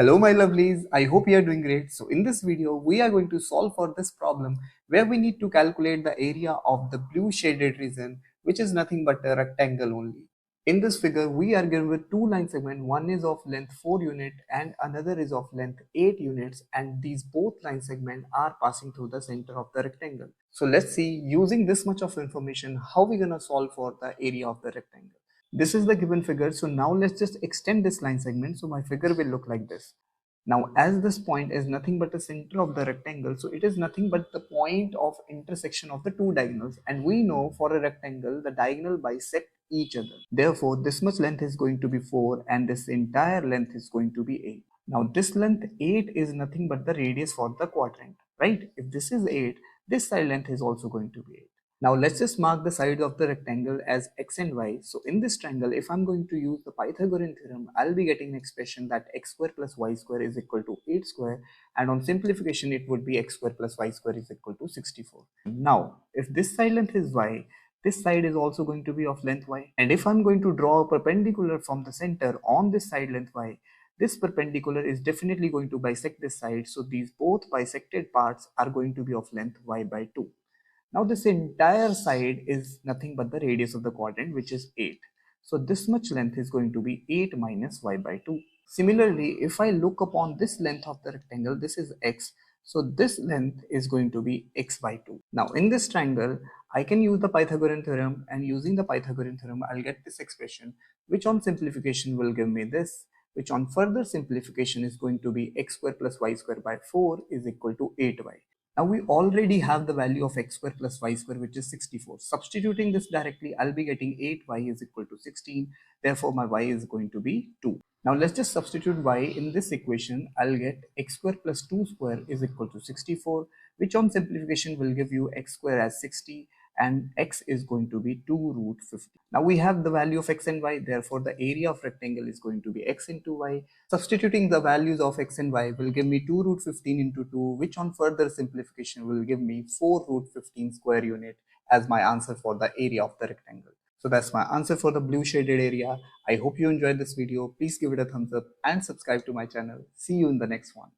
Hello my lovelies, I hope you are doing great. So in this video, we are going to solve for this problem where we need to calculate the area of the blue shaded region, which is nothing but a rectangle only. In this figure, we are given with two line segments. One is of length 4 unit and another is of length 8 units, and these both line segments are passing through the center of the rectangle. So let's see, using this much of information, how we're gonna solve for the area of the rectangle. This is the given figure. So now let's just extend this line segment. So my figure will look like this. Now, as this point is nothing but the center of the rectangle, so it is nothing but the point of intersection of the two diagonals. And we know for a rectangle, the diagonal bisect each other. Therefore, this much length is going to be 4 and this entire length is going to be 8. Now, this length 8 is nothing but the radius for the quadrant, right? If this is 8, this side length is also going to be 8. Now let's just mark the sides of the rectangle as x and y. So in this triangle, if I'm going to use the Pythagorean theorem, I'll be getting an expression that x square plus y square is equal to 8 square, and on simplification it would be x square plus y square is equal to 64. Now if this side length is y, this side is also going to be of length y, and if I'm going to draw a perpendicular from the center on this side length y, this perpendicular is definitely going to bisect this side, so these both bisected parts are going to be of length y by 2. Now this entire side is nothing but the radius of the quadrant, which is 8. So this much length is going to be 8 minus y by 2. Similarly, if I look upon this length of the rectangle, this is x. So this length is going to be x by 2. Now in this triangle, I can use the Pythagorean theorem, and using the Pythagorean theorem, I'll get this expression, which on simplification will give me this, which on further simplification is going to be x square plus y square by 4 is equal to 8y. Now we already have the value of x square plus y square, which is 64. Substituting this directly, I'll be getting 8y is equal to 16. Therefore, my y is going to be 2. Now let's just substitute y in this equation. I'll get x square plus 2 square is equal to 64, which on simplification will give you x square as 60, and x is going to be 2 root 50. Now we have the value of x and y, therefore the area of rectangle is going to be x into y. Substituting the values of x and y will give me 2 root 15 into 2, which on further simplification will give me 4 root 15 square unit as my answer for the area of the rectangle. So that's my answer for the blue shaded area. I hope you enjoyed this video. Please give it a thumbs up and subscribe to my channel. See you in the next one.